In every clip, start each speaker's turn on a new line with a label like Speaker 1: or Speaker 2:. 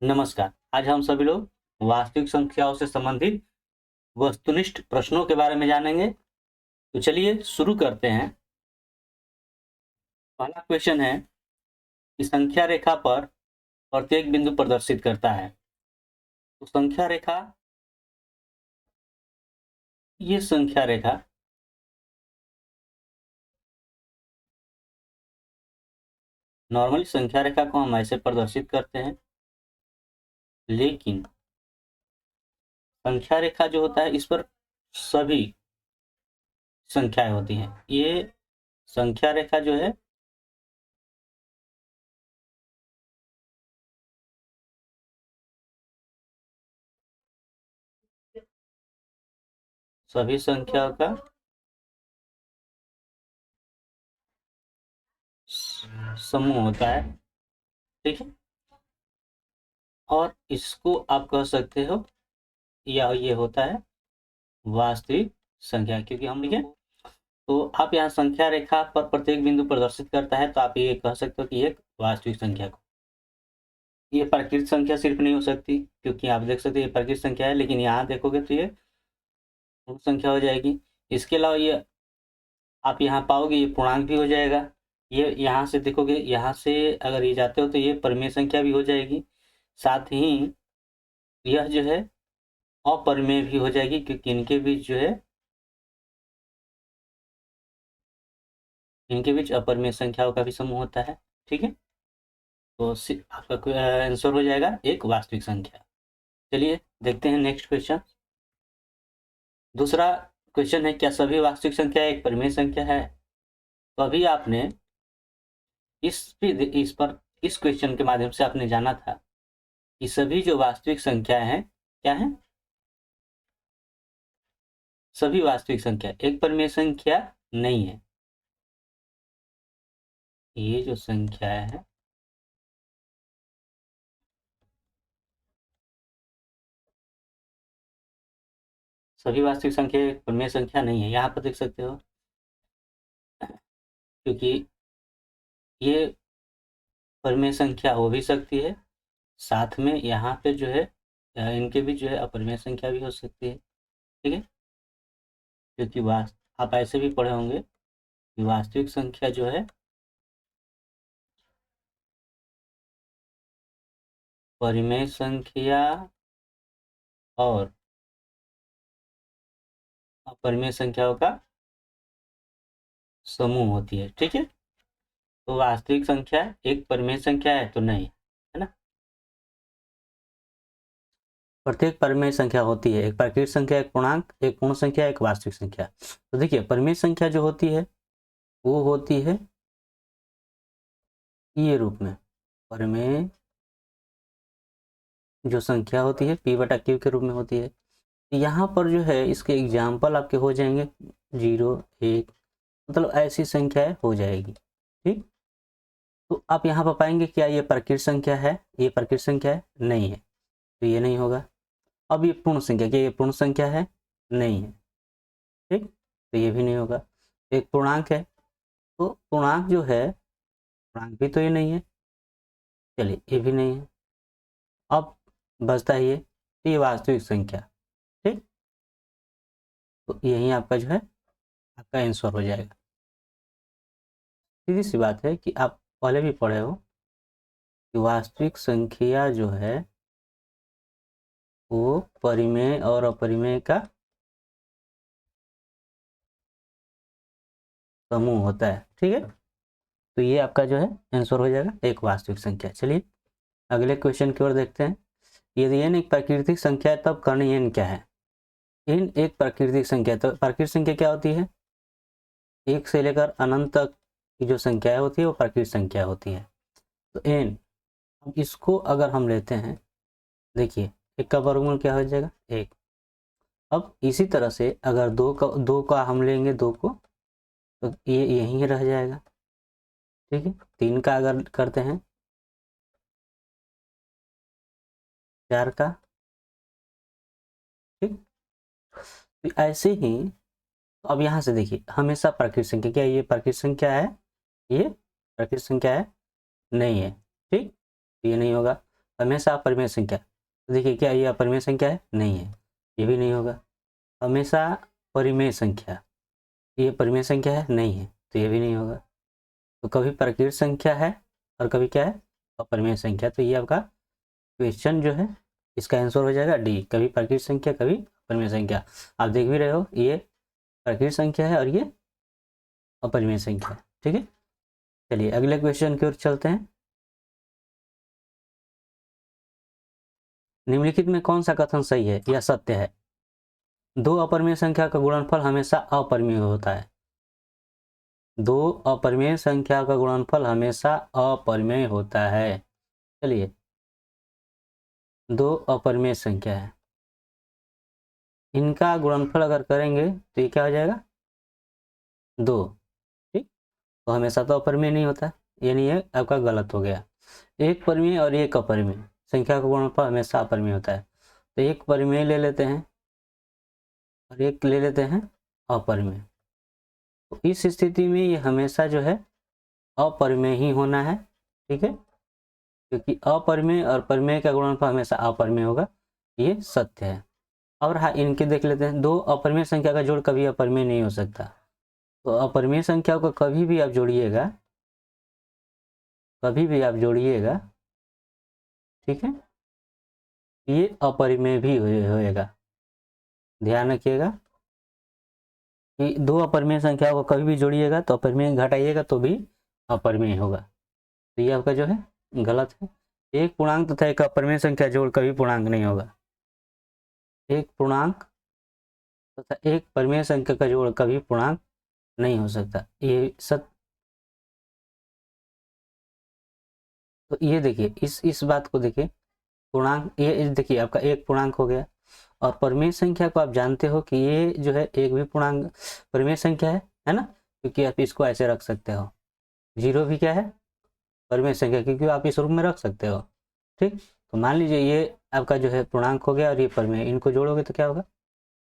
Speaker 1: नमस्कार। आज हम सभी लोग वास्तविक संख्याओं से संबंधित वस्तुनिष्ठ प्रश्नों के बारे में जानेंगे। तो चलिए शुरू करते हैं। पहला क्वेश्चन है कि संख्या रेखा पर प्रत्येक बिंदु प्रदर्शित करता है। तो संख्या रेखा, ये संख्या रेखा नॉर्मली संख्या रेखा को हम ऐसे प्रदर्शित करते हैं, लेकिन संख्या रेखा जो होता है इस पर सभी संख्याएं होती हैं। ये संख्या रेखा जो है सभी संख्याओं का समूह होता है, ठीक है। और इसको आप कह सकते हो या ये होता है वास्तविक संख्या, क्योंकि हम लिखे तो आप यहाँ संख्या रेखा पर प्रत्येक बिंदु प्रदर्शित करता है, तो आप ये कह सकते हो कि एक वास्तविक संख्या को, ये प्राकृतिक संख्या सिर्फ नहीं हो सकती, क्योंकि आप देख सकते हैं ये प्राकृतिक संख्या है, लेकिन यहाँ देखोगे तो ये पूर्ण संख्या हो जाएगी। इसके अलावा ये आप यहाँ पाओगे ये पूर्णांक भी हो जाएगा। ये यहाँ से देखोगे, यहाँ से अगर ये जाते हो तो ये परिमेय संख्या भी हो जाएगी। साथ ही यह जो है अपरिमेय भी हो जाएगी, क्योंकि इनके बीच अपरिमेय संख्याओं का भी समूह होता है, ठीक है। तो आपका आंसर हो जाएगा एक वास्तविक संख्या। चलिए देखते हैं नेक्स्ट क्वेश्चन। दूसरा क्वेश्चन है, क्या सभी वास्तविक संख्या एक परिमेय संख्या है? तो अभी आपने इस क्वेश्चन के माध्यम से आपने जाना था कि सभी जो वास्तविक संख्याएं हैं क्या है, सभी वास्तविक संख्या एक परिमेय संख्या नहीं है। ये जो संख्या है सभी वास्तविक संख्या एक परिमेय संख्या नहीं है, यहाँ पर देख सकते हो, क्योंकि ये परिमेय संख्या हो भी सकती है, साथ में यहाँ पे जो है इनके भी जो है अपरिमेय संख्या भी हो सकती है, ठीक है। क्योंकि आप ऐसे भी पढ़े होंगे कि वास्तविक संख्या जो है परिमेय संख्या और अपरिमेय संख्याओं का समूह होती है, ठीक है। तो वास्तविक संख्या एक परिमेय संख्या है तो नहीं, है ना। प्रत्येक परिमेय संख्या होती है, एक प्राकृतिक संख्या, एक पूर्णांक, एक पूर्ण संख्या, एक वास्तविक संख्या। तो देखिए परिमेय संख्या जो होती है वो होती है ये रूप में, परिमेय जो संख्या होती है p/q के रूप में होती है। यहाँ पर जो है इसके एग्जाम्पल आपके हो जाएंगे 0, 1, मतलब ऐसी संख्याएं हो जाएगी, ठीक। तो आप यहाँ पर पाएंगे क्या ये प्राकृतिक संख्या है, ये प्राकृतिक संख्या है नहीं है, तो ये नहीं होगा। अब ये पूर्ण संख्या, क्या ये पूर्ण संख्या है नहीं है, ठीक, तो ये भी नहीं होगा। एक पूर्णांक है, तो पूर्णांक जो है पूर्णांक भी तो ये नहीं है, चलिए ये भी नहीं है। अब बचता है ये वास्तविक संख्या, ठीक। तो यही आपका जो है आपका आंसर हो जाएगा। सीधी सी बात है कि आप पहले भी पढ़े हो कि वास्तविक संख्या जो है वो परिमेय और अपरिमेय का समूह होता है, ठीक है। तो ये आपका जो है आंसर हो जाएगा एक वास्तविक संख्या। चलिए अगले क्वेश्चन की ओर देखते हैं। यदि n एक प्राकृतिक संख्या है तब कर्ण n क्या है? n एक प्राकृतिक संख्या, तो प्राकृतिक संख्या क्या होती है? एक से लेकर अनंत तक की जो संख्याएं होती है वो प्राकृतिक संख्या होती है। तो n, अब इसको अगर हम लेते हैं, देखिए एक का वर्गमूल क्या हो जाएगा? एक। अब इसी तरह से अगर दो का हम लेंगे, दो को, तो ये यहीं रह जाएगा, ठीक है। तीन का अगर करते हैं, चार का, ठीक। तो ऐसे ही अब यहाँ से देखिए हमेशा प्राकृतिक संख्या, क्या ये प्राकृतिक संख्या है? ये प्राकृतिक संख्या है नहीं है, ठीक, ये नहीं होगा। हमेशा अपरिमेय संख्या, तो देखिए क्या ये अपरिमेय संख्या है? नहीं है, ये भी नहीं होगा। हमेशा परिमेय संख्या, ये परिमेय संख्या है? नहीं है, तो ये भी नहीं होगा। तो कभी प्राकृत संख्या है और कभी क्या है? अपरिमेय संख्या। तो ये आपका क्वेश्चन जो है इसका आंसर हो जाएगा डी, कभी प्राकृत संख्या कभी अपरिमेय संख्या। आप देख भी रहे हो ये प्राकृत संख्या है और ये अपरिमेय संख्या है। ठीक है, चलिए अगले क्वेश्चन की ओर चलते हैं। निम्नलिखित में कौन सा कथन सही है या सत्य है? दो अपरिमेय संख्या का गुणनफल हमेशा अपरिमेय होता है। दो अपरिमेय संख्या का गुणनफल हमेशा अपरिमेय होता है। चलिए, दो अपरिमेय संख्या है, इनका गुणनफल अगर करेंगे तो ये क्या हो जाएगा? 2। ठीक, तो हमेशा तो अपरिमेय नहीं होता, यानी ये आपका गलत हो गया। एक परिमेय और एक अपरिमेय संख्या का गुणनफल हमेशा अपरिमेय होता है। तो एक परिमेय ले लेते हैं और एक ले लेते हैं अपरिमेय। तो इस स्थिति में ये हमेशा जो है अपरिमेय ही होना है। ठीक है, क्योंकि अपरिमेय और परिमेय का गुणनफल हमेशा अपरिमेय होगा, ये सत्य है। और हाँ, इनके देख लेते हैं। दो अपरिमेय संख्या का जोड़ कभी अपरिमेय नहीं हो सकता। तो अपरिमेय संख्या को कभी भी आप जोड़िएगा, कभी भी आप जोड़िएगा, ठीक है, ये अपरिमेय भी होएगा। ध्यान रखिएगा कि दो अपरिमेय संख्याओं को कभी भी जोड़िएगा तो अपरिमेय, घटाइएगा तो भी अपरिमेय होगा। तो ये आपका जो है गलत है। एक पूर्णांक तथा एक अपरिमेय संख्या जोड़ कभी पूर्णांक नहीं होगा। एक पूर्णांक तथा एक परिमेय संख्या का जोड़ कभी पूर्णांक नहीं हो सकता, ये सत्य। तो ये देखिए, इस बात को देखिए, पूर्णांक ये देखिए आपका एक पूर्णांक हो गया। और परिमेय संख्या को आप जानते हो कि ये जो है एक भी पूर्णांक परिमेय संख्या है ना, क्योंकि आप इसको ऐसे रख सकते हो। 0 भी क्या है? परिमेय संख्या, क्योंकि आप इस रूप में रख सकते हो। ठीक, तो मान लीजिए ये आपका जो है पूर्णांक हो गया और ये परिमेय, इनको जोड़ोगे तो क्या होगा?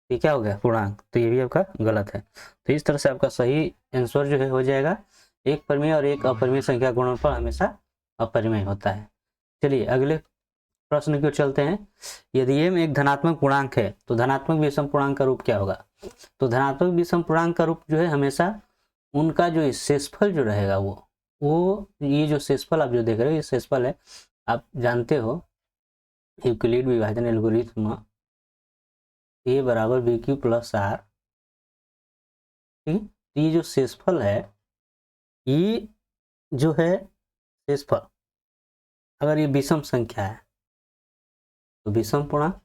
Speaker 1: ये क्या हो गया? पूर्णांक। तो ये भी आपका गलत है। तो इस तरह से आपका सही आंसर जो है हो जाएगा, एक परिमेय और एक अपरिमेय संख्या गुणनफल हमेशा अपरिमेय होता है। चलिए अगले प्रश्न की ओर चलते हैं। यदि m एक धनात्मक पूर्णांक है तो धनात्मक विषम पूर्णांक का रूप क्या होगा? तो धनात्मक विषम पूर्णांक का रूप जो है हमेशा उनका जो शेषफल जो रहेगा वो ये जो शेषफल आप जो देख रहे हो ये शेषफल है। आप जानते हो यूक्लिड विभाजन एल्गोरिथ्म a बराबर बी क्यू प्लस आर। ठीक, तो ये जो शेषफल है, ये जो है शेषफल, अगर ये विषम संख्या है तो विषम पूर्णांक,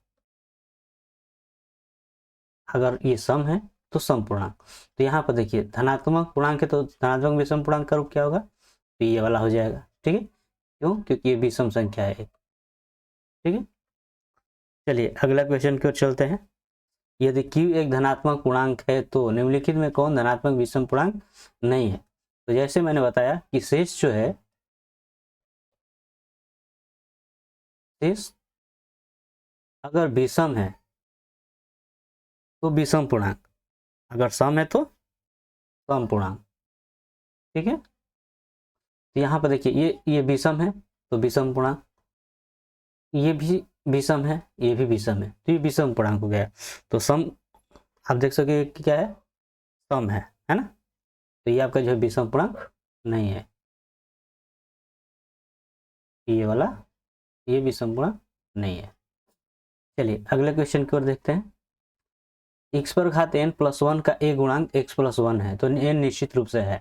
Speaker 1: अगर ये सम है तो सम पूर्णांक। तो यहाँ पर देखिए धनात्मक पूर्णांक है तो धनात्मक विषम पूर्णांक का रूप क्या होगा? तो ये वाला हो जाएगा। ठीक है, क्यों? क्योंकि ये विषम संख्या है एक। ठीक है, चलिए अगला क्वेश्चन की ओर चलते हैं। यदि q एक धनात्मक पूर्णांक है तो निम्नलिखित में कौन धनात्मक विषम पूर्णांक नहीं है? तो जैसे मैंने बताया कि शेष जो है, शेष अगर विषम है तो विषम पूर्णांक, अगर सम है तो सम पूर्णांक। ठीक है, तो यहाँ पर देखिए ये विषम है तो विषम पूर्णांक, ये भी विषम है, ये भी विषम है, तो ये विषम पूर्णांक हो गया। तो सम आप देख सके कि क्या है? सम है ना। तो ये आपका जो है विषम पूर्णांक नहीं है, ये वाला ये विषम पूर्णांक नहीं है। चलिए अगले क्वेश्चन की ओर देखते हैं। x पर घात n+1 का एक गुणांक x+1 है तो n निश्चित रूप से है।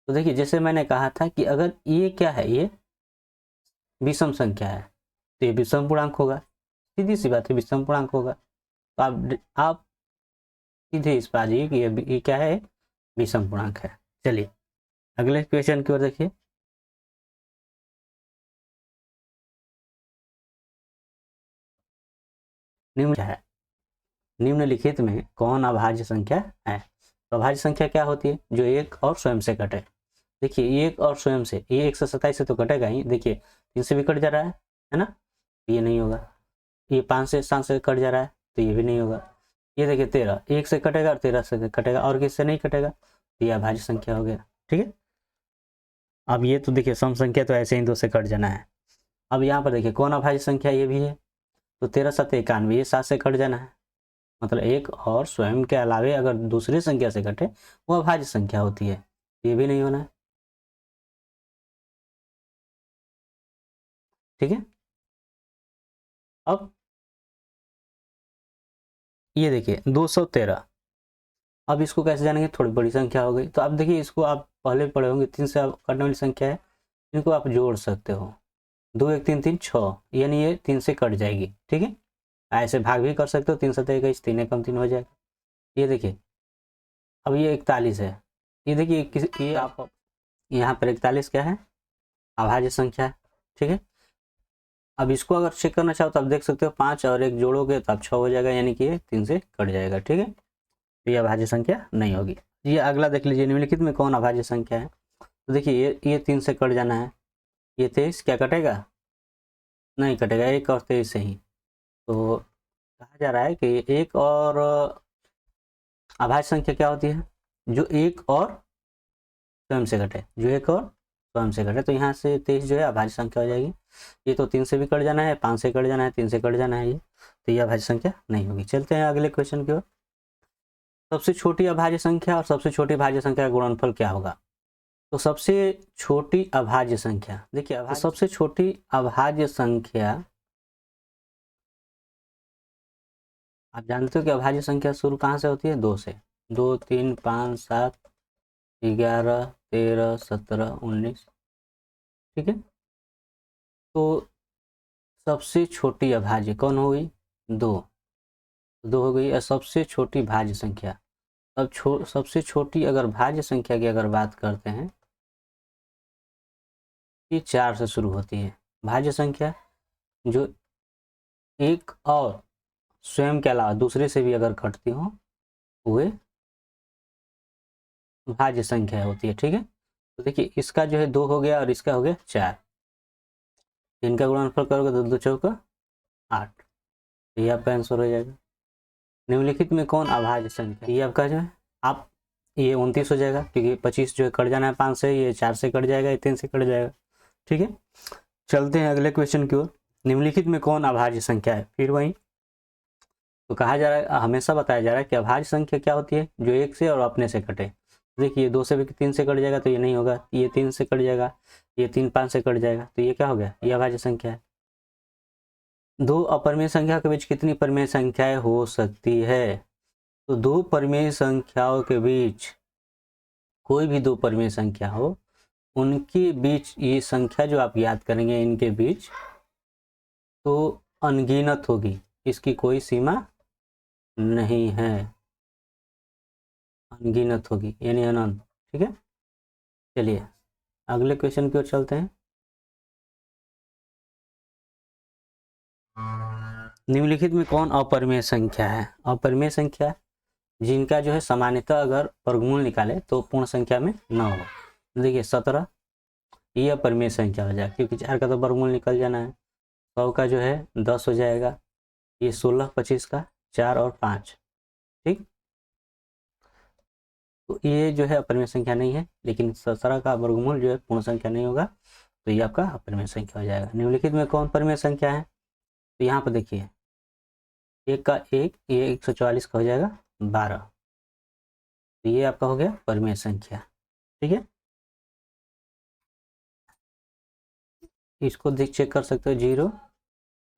Speaker 1: तो देखिए जैसे मैंने कहा था कि अगर ये क्या है, ये विषम संख्या है तो ये विषम पूर्णांक होगा, सीधी सी बात है, विषम पूर्णांक होगा। तो आप सीधे इस पर आ जाइए कि ये क्या है? विषम पूर्णांक है। चलिए अगले क्वेश्चन की ओर देखिए। निम्नलिखित में कौन अभाज्य संख्या है? तो अभाज्य संख्या क्या होती है? जो एक और स्वयं से कटे। देखिए एक और स्वयं से, ये 127 से तो कटेगा ही, देखिए 3 से भी कट जा रहा है ना, ये नहीं होगा। ये 5 से 7 से कट जा रहा है तो ये भी नहीं होगा। ये देखिए 13 1 से कटेगा और 13 से कटेगा, और किससे नहीं कटेगा, तो ये अभाज्य संख्या हो गया। ठीक है, अब ये तो देखिए सम संख्या तो ऐसे ही 2 से कट जाना है, अब यहाँ पर देखिए कौन अभाज्य संख्या ये भी है, तो 13 7 91, ये 7 से कट जाना है, मतलब एक और स्वयं के अलावे अगर दूसरी संख्या से कटे वो अभाज्य संख्या होती है, ये भी नहीं होना है। ठीक है, अब ये देखिए 213, अब इसको कैसे जानेंगे, थोड़ी बड़ी संख्या हो गई, तो अब देखिए इसको आप पहले पढ़े होंगे, 3 से कटने वाली संख्या है, इनको आप जोड़ सकते हो, 2 1 3 3 6, यानी ये 3 से कट जाएगी। ठीक है, ऐसे भाग भी कर सकते हो, 3 7 21, 3 कम 3 हो जाएगा। ये देखिए अब ये 41 है, ये देखिए ये आप यहाँ पर 41 क्या है, अभाज्य संख्या है। ठीक है, अब इसको अगर चेक करना चाहो तो आप देख सकते हो 5 और 1 जोड़ोगे तो आप 6 हो जाएगा, यानी कि ये 3 से कट जाएगा। ठीक है, तो ये अभाज्य संख्या नहीं होगी। ये अगला देख लीजिए, निम्नलिखित में कौन अभाज्य संख्या है, तो देखिए ये 3 से कट जाना है, ये 23 क्या कटेगा, नहीं कटेगा, 1 और 23 से ही, तो कहा जा रहा है कि एक और अभाज्य संख्या क्या होती है, जो एक और स्वयं से घटे, जो एक और स्वयं से घटे, तो यहाँ से 23 जो है अभाज्य संख्या हो जाएगी। ये तो 3 से भी कट जाना है, 5 से कट जाना है, 3 से कट जाना है, ये तो ये अभाज्य संख्या नहीं होगी। चलते हैं अगले क्वेश्चन की ओर। सबसे छोटी अभाज्य संख्या और सबसे छोटी भाज्य संख्या का गुणनफल क्या होगा, तो सबसे छोटी अभाज्य संख्या, देखिए तो सबसे छोटी अभाज्य संख्या, आप जानते हो कि अभाज्य संख्या शुरू कहाँ से होती है, 2 से, 2 3 5 7 11 13 17 19। ठीक है, तो सबसे छोटी अभाज्य कौन हो गई, 2 हो गई, और सबसे छोटी भाज्य संख्या, अब सबसे छोटी अगर भाज्य संख्या की अगर बात करते हैं, ये 4 से शुरू होती है भाज्य संख्या, जो एक और स्वयं के अलावा दूसरे से भी अगर घटती हो वे भाज्य संख्या होती है। ठीक है, तो देखिए इसका जो है 2 हो गया और इसका हो गया 4, इनका गुणनफल करोगे तो 2 चौका 8, ये आपका आंसर हो जाएगा। निम्नलिखित में कौन अभाज्य संख्या, ये आपका जो है आप ये 29 हो जाएगा, क्योंकि 25 जो है कट जाना है 5 से, ये 4 से कट जाएगा, ये 3 से कट जाएगा। ठीक है, चलते हैं अगले क्वेश्चन की ओर। निम्नलिखित में कौन अभाज्य संख्या है, फिर वही तो कहा जा रहा है, हमेशा बताया जा रहा है कि अभाज्य संख्या क्या होती है, जो एक से और अपने से कटे। देखिए 2 से भी 3 से कट जाएगा तो ये नहीं होगा, ये 3 से कट जाएगा, ये 3 5 से कट जाएगा, तो ये क्या हो गया, ये अभाज्य संख्या है। दो अपरिमेय संख्या के बीच कितनी परिमेय संख्याएं हो सकती है, तो दो परिमेय संख्याओं के बीच, कोई भी दो परिमेय संख्या हो उनके बीच ये संख्या जो आप याद करेंगे इनके बीच, तो अनगिनत होगी, इसकी कोई सीमा नहीं है, अनगिनत होगी यानी अनंत। ठीक है, चलिए अगले क्वेश्चन की ओर चलते हैं। निम्नलिखित में कौन अपरिमेय संख्या है, अपरिमेय संख्या जिनका जो है सामान्यतः अगर वर्गमूल निकाले तो पूर्ण संख्या में न हो। देखिए 17 ये अपरिमेय संख्या हो जाएगा, क्योंकि 4 का तो वर्गमूल निकल जाना है, 100 का जो है 10 हो जाएगा, ये 16 25 का 4 और 5। ठीक, तो ये जो है अपरिमेय संख्या नहीं है, लेकिन 17 का वर्गमूल जो है पूर्ण संख्या नहीं होगा, तो ये आपका अपरिमेय संख्या हो जाएगा। निम्नलिखित में कौन परिमेय संख्या है, तो यहाँ पर देखिए 1 का 1, ये 144 का हो जाएगा 12, तो ये आपका हो गया परिमेय संख्या। ठीक है, इसको देख चेक कर सकते हो, 0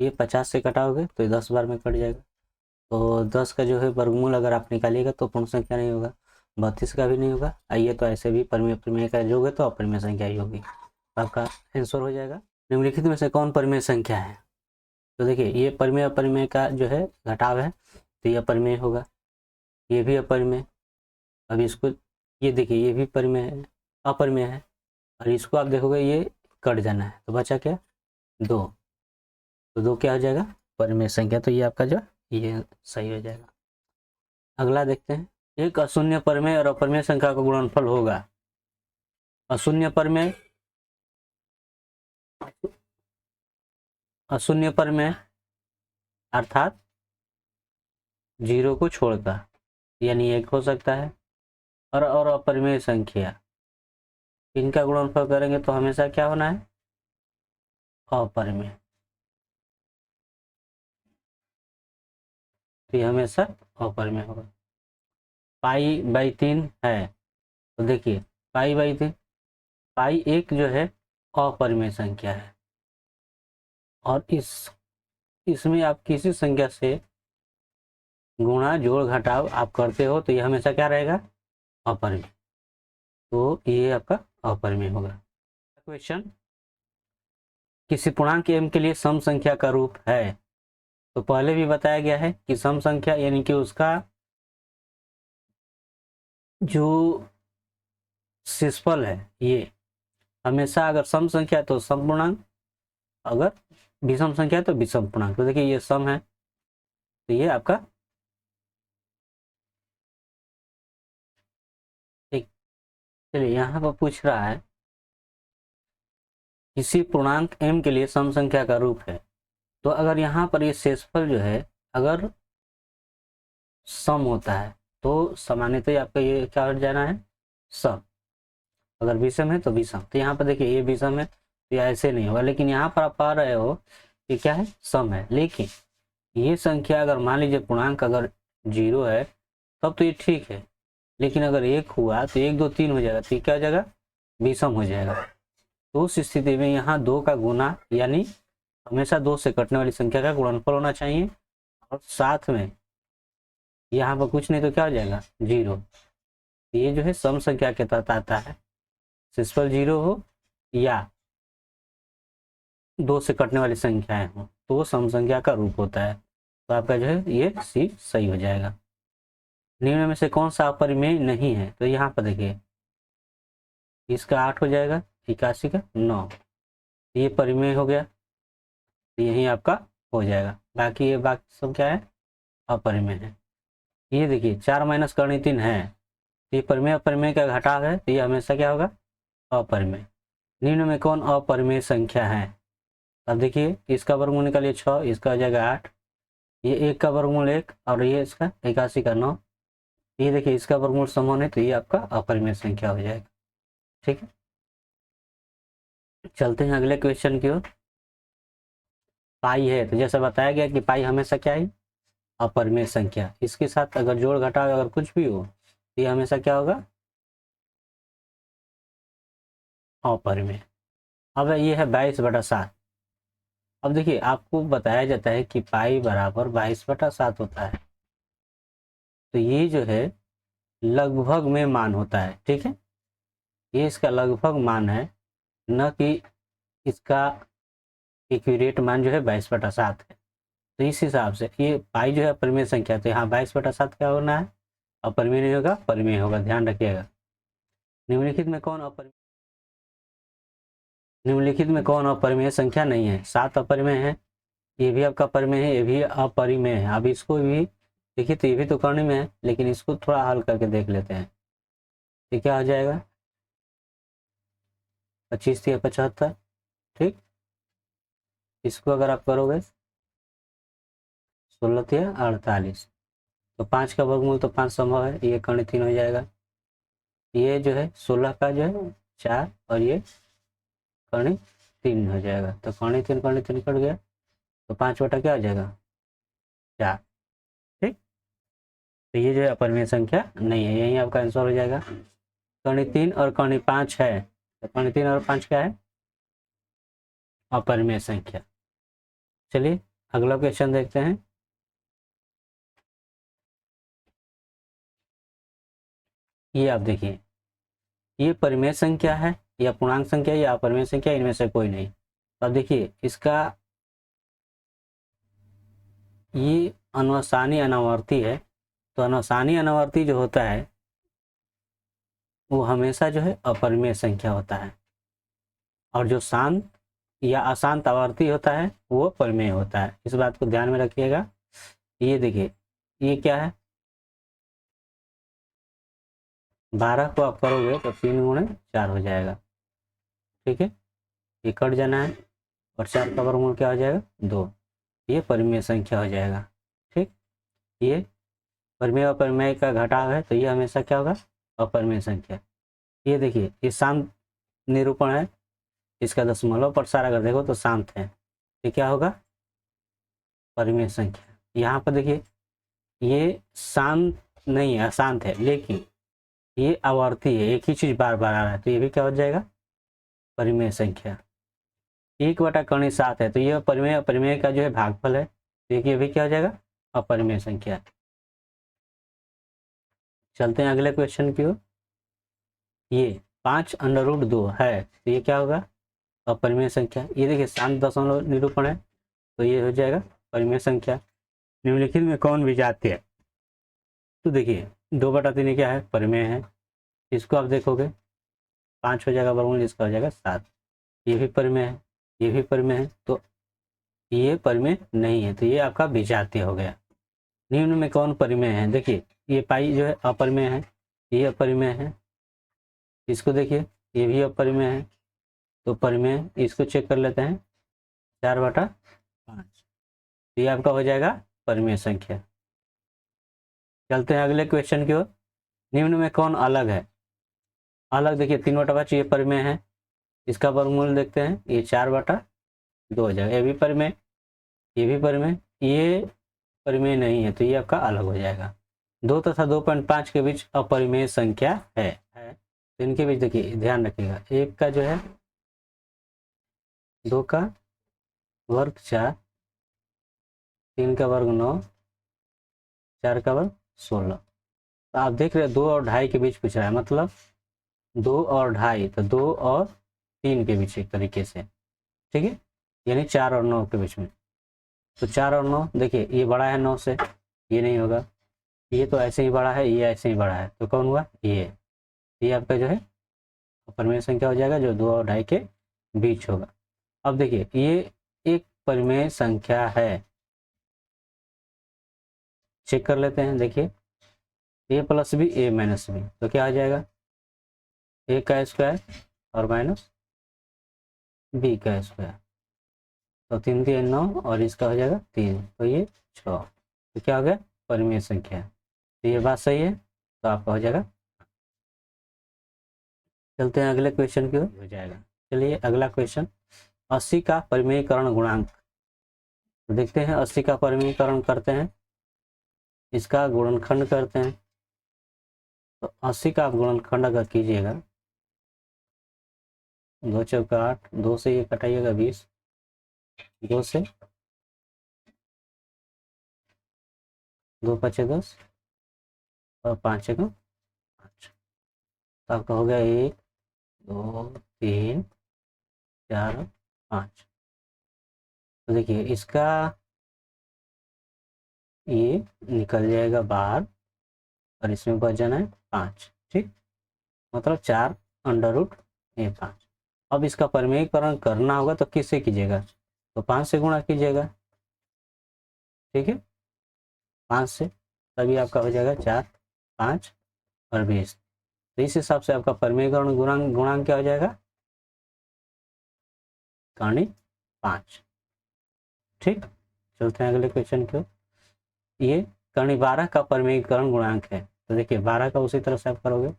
Speaker 1: ये 50 से कटाओगे तो ये 10 बार में कट जाएगा, तो 10 का जो है वर्गमूल अगर आप निकालिएगा तो पूर्ण संख्या नहीं होगा, 32 का भी नहीं होगा, आइए तो ऐसे भी परिमेय परिमेय का जो होगा तो अपरिमेय संख्या ही होगी, आपका आंसर हो जाएगा। निम्नलिखित में से कौन परिमेय संख्या है, तो देखिए ये परिमेय अपरिमेय का जो है घटाव है, तो ये अपरिमेय होगा, ये भी अपरिमेय, अब इसको ये देखिए ये भी परिमेय है, अपरिमेय है, और इसको आप देखोगे ये कट जाना है, तो बचा क्या 2, तो 2 क्या हो जाएगा परिमेय संख्या, तो ये आपका जो ये सही हो जाएगा। अगला देखते हैं, एक अशून्य परिमेय और अपरिमेय संख्या का गुणनफल होगा, अशून्य परिमेय, अशून्य परिमेय अर्थात 0 को छोड़कर, यानी 1 हो सकता है, और अपरिमेय संख्या, इनका गुणनफल करेंगे तो हमेशा क्या होना है अपरिमेय, तो ये हमेशा अपरिमेय होगा। पाई बाई 3 है, तो देखिए पाई बाई 3, पाई एक जो है अपरिमेय संख्या है, और इसमें आप किसी संख्या से गुणा जोड़ घटाव आप करते हो तो ये हमेशा क्या रहेगा, अपरिमेय, तो ये आपका अपरिमेय होगा। क्वेश्चन, किसी पूर्णांक m के लिए सम संख्या का रूप है, तो पहले भी बताया गया है कि सम संख्या यानी कि उसका जो शेषफल है ये हमेशा, अगर सम संख्या है तो सम पूर्णांक, अगर विषम संख्या है तो विषम पूर्णांक। तो देखिए ये सम है, तो ये आपका ठीक। चलिए यहाँ पर पूछ रहा है किसी पूर्णांक m के लिए सम संख्या का रूप है, तो अगर यहाँ पर ये शेषफल जो है अगर सम होता है तो सामान्यतः आपका ये क्या हो जाना है, सम। अगर विषम है तो विषम, तो यहाँ पर देखिए ये विषम है तो ये ऐसे नहीं होगा, लेकिन यहाँ पर आप पा रहे हो कि क्या है, सम है। लेकिन ये संख्या अगर मान लीजिए पूर्णांक अगर 0 है तब तो ये ठीक है, लेकिन अगर 1 हुआ तो 1 2 3 हो जाएगा, तो ये क्या हो जाएगा, विषम हो जाएगा। तो उस स्थिति में यहाँ 2 का गुना, यानी हमेशा 2 से कटने वाली संख्या का गुणनफल होना चाहिए, और साथ में यहाँ पर कुछ नहीं तो क्या हो जाएगा, 0। ये जो है सम संख्या के तहत आता है, शेषफल 0 हो या 2 से कटने वाली संख्याएं हो तो वो सम संख्या का रूप होता है। तो आपका जो है ये सी सही हो जाएगा। निम्न में से कौन सा अपरिमेय नहीं है, तो यहाँ पर देखिए इसका 8 हो जाएगा, 81 का 9, ये परिमेय हो गया, तो यही आपका हो जाएगा। बाकी ये बाकी सब क्या है, अपरिमेय है। ये देखिए 4 माइनस करनी 3 है, ये परिमेय अपरिमेय का घटाव है, तो ये हमेशा क्या होगा, अपरिमेय। निम्न में कौन अपरिमेय संख्या है, अब देखिए इसका वर्गमूल निकालिए 6, इसका हो जाएगा 8, ये 1 का वर्गमूल 1 और ये इसका 81 का 9, ये देखिए इसका वर्गमूल समान है, तो ये आपका अपरिमेय संख्या हो जाएगा। ठीक है, चलते हैं अगले क्वेश्चन की ओर। पाई है, तो जैसा बताया गया कि पाई हमेशा क्या है, अपरिमेय संख्या, इसके साथ अगर जोड़ घटाव अगर कुछ भी हो तो ये हमेशा क्या होगा, अपरिमेय। अब ये है 22/7। अब देखिए आपको बताया जाता है कि पाई बराबर 22/7 होता है, तो ये जो है लगभग में मान होता है। ठीक है, ये इसका लगभग मान है, न कि इसका एक्यूरेट मान जो है 22/7 है। तो इस हिसाब से ये पाई जो है अपरिमेय संख्या, तो यहाँ 22/7 क्या होना है, अपरिमेय नहीं होगा, परिमेय होगा, ध्यान रखिएगा। निम्नलिखित में कौन अपरिमेय, निम्नलिखित में कौन अपरिमेय संख्या नहीं है, 7 अपरिमेय है, ये भी आपका परिमेय है, ये भी अपरिमेय है। अब इसको भी देखिए, तो ये भी तो करने में है, लेकिन इसको थोड़ा हल करके देख लेते हैं। ये क्या हो जाएगा, 25 या 75। ठीक, इसको अगर आप करोगे 16 या 48, तो 5 का वर्गमूल तो 5 संभव है, ये कर्ण 3 हो जाएगा। ये जो है 16 का जो है 4 और ये कर्ण 3 हो जाएगा, तो कर्ण 3 कट गया, तो 5 बटा क्या हो जाएगा, 4। ठीक, तो ये जो है अपरिमेय संख्या नहीं है, यही आपका आंसर हो जाएगा। कर्ण 3 और कर्ण 5 है, तो कर्ण 3 और 5 क्या है, अपरिमेय संख्या। चलिए अगला क्वेश्चन देखते हैं। ये आप देखिए, ये परिमेय संख्या है या पूर्णांक संख्या या अपरिमेय संख्या, इनमें से कोई नहीं। अब देखिए इसका ये अनवसानी अनावर्ती है, तो अनवसानी अनावर्ती जो होता है वो हमेशा जो है अपरिमेय संख्या होता है, और जो शांत या अशांत आवर्ती होता है वो परिमेय होता है। इस बात को ध्यान में रखिएगा। ये देखिए ये क्या है, 12 को आप करोगे तो 3 गुणे 4 हो जाएगा। ठीक है, ये कट जाना है, और 4 का वर्गमूल क्या हो जाएगा, 2, ये परिमेय संख्या हो जाएगा। ठीक, ये परिमेय और परिमेय का घटाव है, तो ये हमेशा क्या होगा, अपरिमेय संख्या। ये देखिए ये शांत निरूपण है, इसका दशमलव प्रसार अगर देखो तो शांत है, तो क्या होगा? परिमेय संख्या। यहाँ पर देखिए ये शांत नहीं है, अशांत है, लेकिन ये आवर्ती है, एक ही चीज बार बार आ रहा है, तो ये भी क्या हो जाएगा? परिमेय संख्या। 1/7 है, तो ये परिमेय का जो है भागफल है, तो ये भी क्या हो जाएगा? अपरिमेय संख्या। चलते हैं अगले क्वेश्चन की ओर। ये 5√2 है, तो ये क्या होगा? अपरिमेय संख्या। ये देखिए शांत दशमलव निरूपण है, तो ये हो जाएगा परिमेय संख्या। निम्नलिखित में कौन विजातीय है? तो देखिए 2/3 क्या है? परिमेय है। इसको आप देखोगे 5 हो जाएगा वर्गमूल, इसका हो जाएगा 7। ये भी परिमेय है, ये भी परिमेय है, तो ये परिमेय नहीं है, तो ये आपका विजातीय हो गया। निम्न में कौन परिमेय है? देखिए ये पाई जो है अपरिमेय है, ये अपरिमेय है। इसको देखिए ये भी अपरिमेय है, तो परिमेय, इसको चेक कर लेते हैं 4/5, ये आपका हो जाएगा परिमेय संख्या। चलते हैं अगले क्वेश्चन की ओर। निम्न में कौन अलग है? अलग देखिए 3/5 ये परिमेय है, इसका वर्गमूल देखते हैं, ये 4/2 हो जाएगा। ये भी परिमेय, ये भी परिमेय, ये परिमेय नहीं है, तो ये आपका अलग हो जाएगा। 2 तथा 2.5 के बीच अपरिमेय संख्या है। तो इनके बीच देखिए ध्यान रखिएगा, 1 का जो है 2 का वर्ग 4, 3 का वर्ग 9, 4 का वर्ग 16। तो आप देख रहे हैं 2 और 2.5 के बीच पूछ रहा है, मतलब 2 और 2.5, तो 2 और 3 के बीच एक तरीके से, ठीक है, यानी 4 और 9 के बीच में। तो 4 और 9 देखिए ये बड़ा है 9 से, ये नहीं होगा, ये तो ऐसे ही बड़ा है, ये ऐसे ही बड़ा है, तो कौन हुआ? ये आपका जो है परिमेय संख्या हो जाएगा, जो 2 और 2.5 के बीच होगा। अब देखिए ये एक परिमेय संख्या है, चेक कर लेते हैं। देखिए a + b a - b, तो क्या आ जाएगा? a का स्क्वायर और माइनस b का स्क्वायर, तो 3 3 9 और इसका हो जाएगा 3, तो ये 6, तो क्या हो गया? परिमेय संख्या। तो ये बात सही है, तो आपका हो जाएगा। चलते हैं अगले क्वेश्चन की ओर, हो जाएगा। चलिए अगला क्वेश्चन, 80 का परिमेयीकरण गुणांक। तो देखते हैं 80 का परिमेयीकरण करते हैं, इसका गुणनखंड करते हैं। तो 80 का आप गुणनखंड अगर कीजिएगा, 2 चौका 8, 2 से ये कटाइएगा 20, 2 से 2 5 10 और 5 1 5, तो आपका हो गया 1 2 3 4 5। तो देखिए इसका ये निकल जाएगा बाहर, और इसमें वजन है 5, ठीक, मतलब 4√5। अब इसका परिमेयीकरण करना होगा तो किससे कीजिएगा? तो 5 से गुणा कीजिएगा, ठीक है, 5 से, तभी आपका हो जाएगा 4 5 और 20। तो इस हिसाब से आपका परिमेयीकरण गुणांक क्या हो जाएगा? कर्ण 5, ठीक। चलते हैं अगले क्वेश्चन की ओर। ये कर्ण 12 का परिमेयीकरण गुणांक है, तो देखिए 12 का उसी तरह से आप करोगे,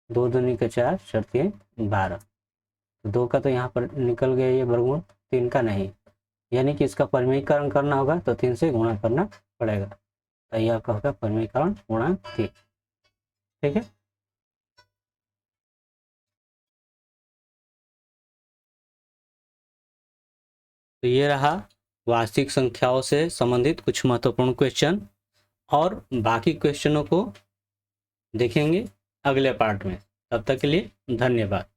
Speaker 1: 2 दूनी के 4 शर्त 12, तो 2 का तो यहाँ पर निकल गया ये वर्गमूल, 3 का नहीं, यानी कि इसका परिमेयीकरण करना होगा तो 3 से गुणा करना पड़ेगा, तो ये आपका होगा परिमेयीकरण गुणांक 3, ठीक है। तो ये रहा वास्तविक संख्याओं से संबंधित कुछ महत्वपूर्ण क्वेश्चन, और बाकी क्वेश्चनों को देखेंगे अगले पार्ट में। तब तक के लिए धन्यवाद।